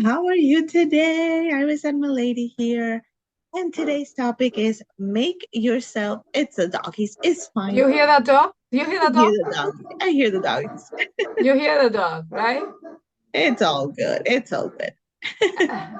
How are you today? Iris and Milady here. And today's topic is make yourself. It's a doggies. It's fine. You hear that dog? You hear I that hear dog? the dog. I hear the dogs. You hear the dog, right? It's all good. It's all good. Live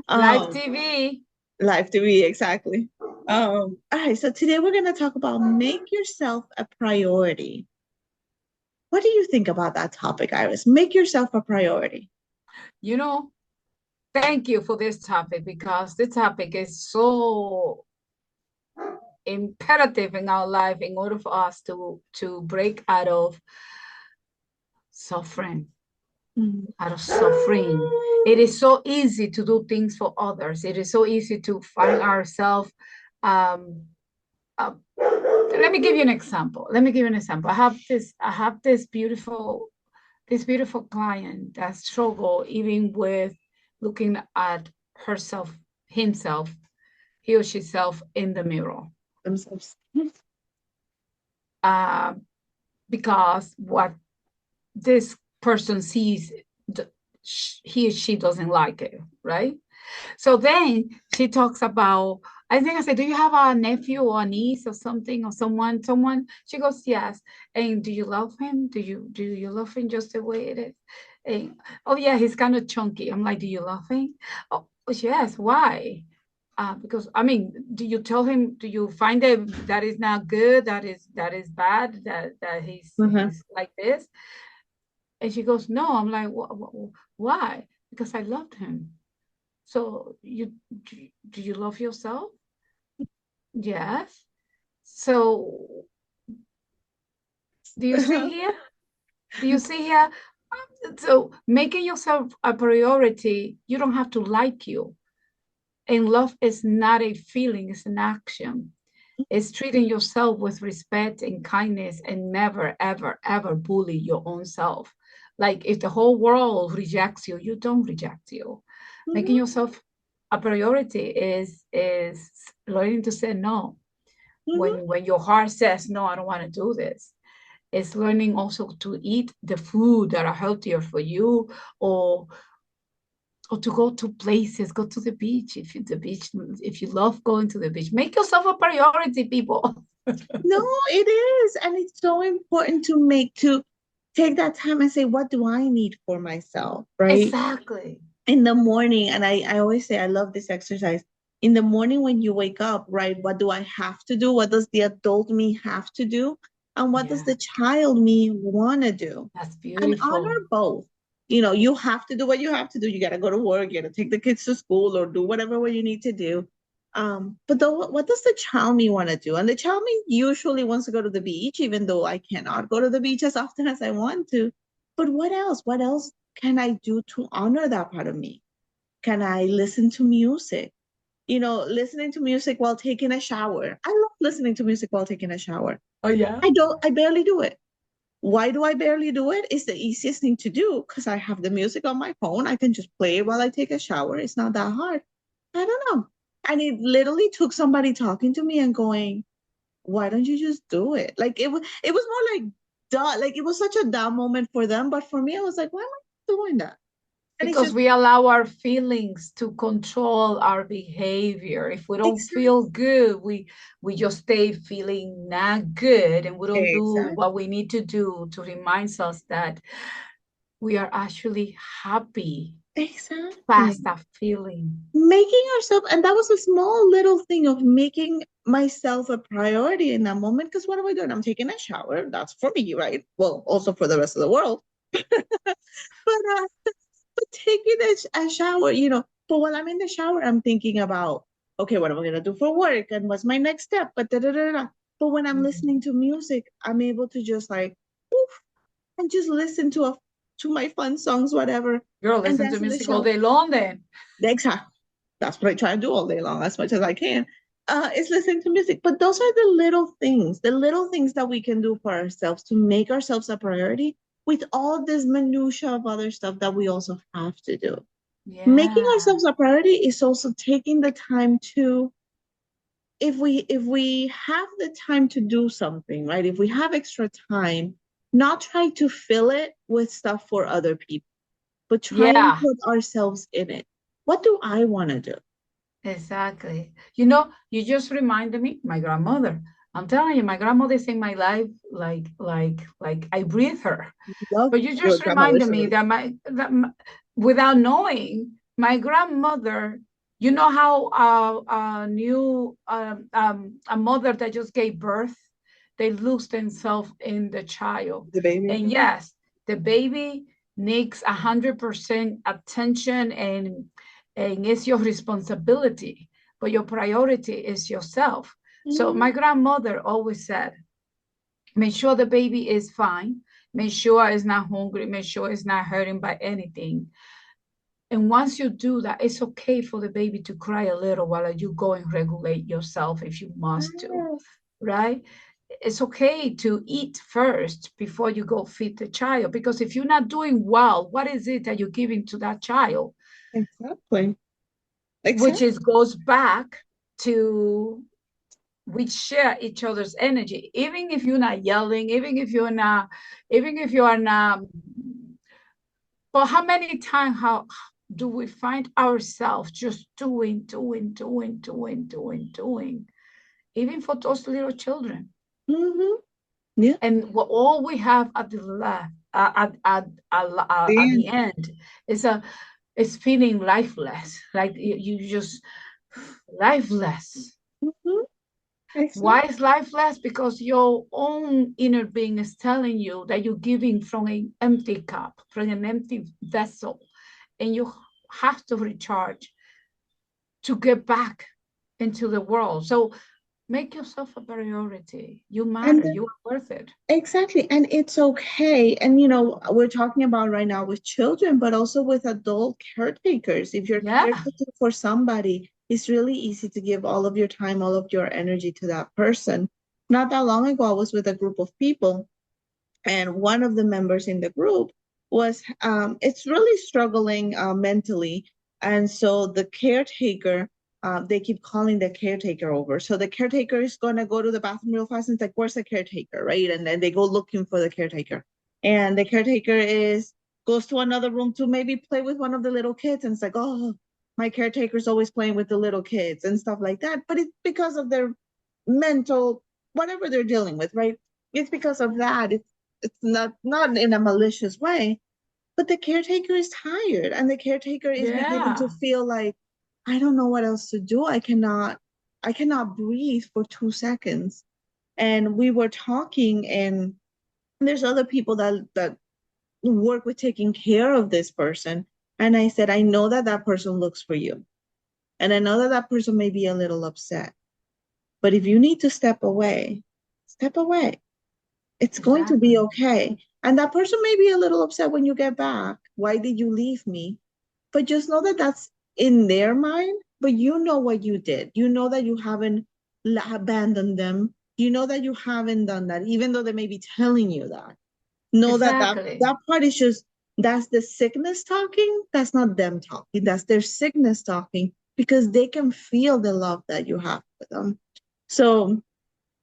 um, TV. Life to be exactly. All right. So today we're gonna talk about make yourself a priority. What do you think about that topic, Iris? Make yourself a priority. You know, thank you for this topic because this topic is so imperative in our life in order for us to break suffering, Mhm. out of suffering. It is so easy to do things for others. It is so easy to find ourselves. Um, uh, Let me give you an example. Let me give you an example. I have this beautiful client that struggle even with looking at herself, himself, he or sheself in the mirror. Themselves. Uh, because what this person sees, he or she doesn't like it, right? So then she talks about, I think I said, do you have a nephew or a niece or something or someone? She goes, yes. And do you love him? Do you love him just the way it is? And, oh yeah, he's kind of chunky. I'm like, do you love him? Oh yes. Why? Because I mean, do you tell him? Do you find that is not good? That is bad. That Uh-huh. he's like this? And she goes, no. I'm like, why? Because I loved him. So do you love yourself? Yes. So do you see here? Do you see here? So making yourself a priority, you don't have to like you. And love is not a feeling, it's an action. It's treating yourself with respect and kindness and never, ever, ever bully your own self. Like if the whole world rejects you, you don't reject you. Making Mhm. yourself a priority is learning to say no. Mhm. When your heart says no, I don't want to do this. It's learning also to eat the food that are healthier for you, or or to go to places, go to the beach if you love going to the beach. Make yourself a priority, people. No, it is. And it's so important to take that time and say, what do I need for myself? Right. Exactly. In the morning, and I always say I love this exercise. In the morning when you wake up, right? What do I have to do? What does the adult me have to do? And what does Yeah, the child me want to do? that's And beautiful. honor both. You have to do what you have to do. You got to go to work, you got to take the kids to school or do whatever what you need to do. But though, what does the child me want to do? And the child me usually wants to go to the beach, even though I cannot go to the beach as often as I want to. But what else? What else can I do to honor that part of me? Can I listen to music? Listening to music while taking a shower. I love listening to music while taking a shower. Oh yeah. I barely do it. Why do I barely do it? It's the easiest thing to do because I have the music on my phone. I can just play it while I take a shower. It's not that hard. I don't know. And it literally took somebody talking to me and going, why don't you just do it? Like it was more like duh. Like it was such a dumb moment for them. But for me, I was like, why am I doing that? And it's Because just we allow our feelings to control our behavior. If we don't feel exactly good, we just stay feeling not good, and we don't do exactly what we need to do to remind us that we are actually happy exactly. past that feeling. Making ourselves, and that was a small little thing of making myself a priority in that moment. Because what am I doing? I'm taking a shower. That's for me, right? Well, also for the rest of the world. But taking a shower, but while I'm in the shower, I'm thinking about, okay, what am I going to do for work? And what's my next step? But da, da, da, da. But when I'm listening to music, I'm able to just like, oof, and just listen to my fun songs, whatever, Girl, and listen to dance in the music all shower. day long then. Exactly. That's what I try to do all day long, as much as I can. Is listening to music. But those are the little things that we can do for ourselves to make ourselves a priority with all this minutia of other stuff that we also have to do. Making Yeah. ourselves a priority is also taking the time to, if we have the time to do something, right? If we have extra time, not try to fill it with stuff for other people. but try and Yeah, put ourselves in it. What do I want to do? exactly. You know, you just reminded me, my grandmother. I'm telling you, my grandmother is in my life like I breathe her. Love But you your just grandmother reminded me story. that without knowing, my grandmother, you know how a new a mother that just gave birth, they lose themselves in the child. The baby. And yes, the baby needs 100% attention, and it's your responsibility, but your priority is yourself. So Mhm. my grandmother always said, make sure the baby is fine, make sure it's not hungry, make sure it's not hurting by anything. And once you do that, it's okay for the baby to cry a little while you go and regulate yourself if you must to, Yes, right? It's okay to eat first before you go feed the child, because if you're not doing well, what is it that you're giving to that child? exactly. Which Exactly. is goes back to, we share each other's energy, even if you're not yelling, even if you are not. But how many times how do we find ourselves just doing, even for those little children? Hmm. Yeah. And what all we have at the left, at The the end, is a is feeling lifeless, like you just lifeless. hmm Why Exactly. is life less? Because your own inner being is telling you that you're giving from an empty cup, from an empty vessel, and you have to recharge to get back into the world. So make yourself a priority. You And matter. You are worth it. exactly. And it's okay. And, you know, we're talking about right now with children, but also with adult caretakers. If you're Yeah. caretaking for somebody, it's really easy to give all of your time, all of your energy to that person. Not that long ago, I was with a group of people, and one of the members in the group was it's really struggling mentally, and so the caretaker, they keep calling the caretaker over, so the caretaker is going to go to the bathroom real fast and it's like, where's the caretaker, right? And then they go looking for the caretaker, and the caretaker is goes to another room to maybe play with one of the little kids, and it's like, oh, my caretaker's always playing with the little kids and stuff like that, but it's because of their mental whatever they're dealing with, right? It's because of that. It's not in a malicious way, but the caretaker is tired, and the caretaker is beginning to Yeah. feel like, I don't know what else to do. I cannot breathe for 2 seconds. And we were talking, and there's other people that work with taking care of this person. And I said, I know that that person looks for you, and I know that that person may be a little upset, but if you need to step away, step away. It's going to be Exactly. okay. And that person may be a little upset when you get back. Why did you leave me? But just know that that's in their mind, but you know what you did. You know that you haven't abandoned them. You know that you haven't done that, even though they may be telling you that. Know that Exactly. that part is just, that's the sickness talking. That's not them talking. That's their sickness talking, because they can feel the love that you have for them. So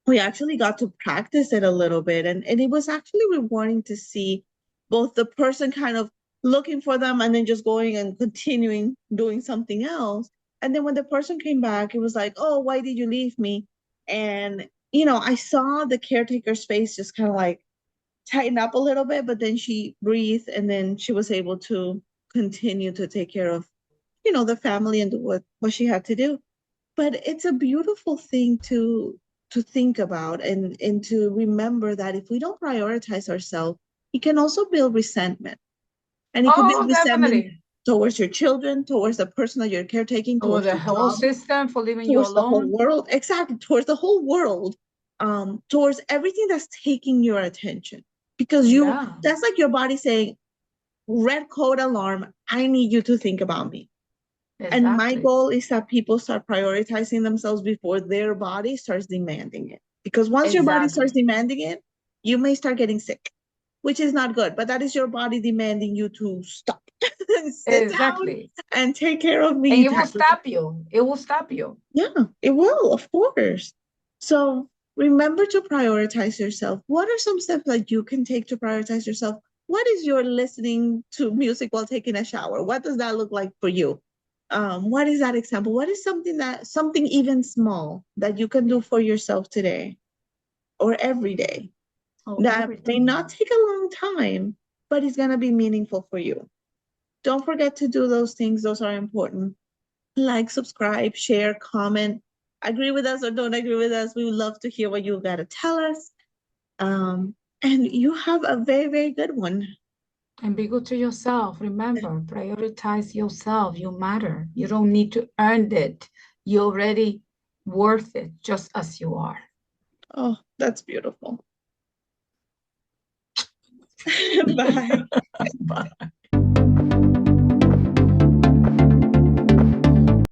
we actually got to practice it a little bit, and it was actually rewarding to see both the person kind of looking for them and then just going and continuing doing something else. And then when the person came back, it was like, oh, why did you leave me? And I saw the caretaker's face just kind of like tighten up a little bit, but then she breathed, and then she was able to continue to take care of the family and do what she had to do. But it's a beautiful thing to think about, and to remember that if we don't prioritize ourselves, it can also build resentment. And it could build Oh, resentment definitely. towards your children, towards the person that you're caretaking, Or towards the your whole job, system for leaving you towards the whole alone. world. Exactly, towards the whole world, towards everything that's taking your attention. Because Yeah, that's like your body saying, red code alarm, I need you to think about me. And my exactly. goal is that people start prioritizing themselves before their body starts demanding it. Because once your body starts Exactly. demanding it, you may start getting sick, which is not good. But that is your body demanding you to stop, sit down, Exactly. and take care of And me it will type of thing. stop you. It will stop you. Yeah, it will, of course. So remember to prioritize yourself. What are some steps that you can take to prioritize yourself? what is your listening to music while taking a shower? What does that look like for you? What is that example? What is something even small that you can do for yourself today or every day Oh, that may everything. not take a long time, but it's going to be meaningful for you? Don't forget to do those things. Those are important. Like, subscribe, share, comment, agree with us or don't agree with us. We would love to hear what you got to tell us. And you have a very, very good one. And be good to yourself. Remember, prioritize yourself. You matter. You don't need to earn it. You're already worth it just as you are. Oh, that's beautiful. Bye. Bye.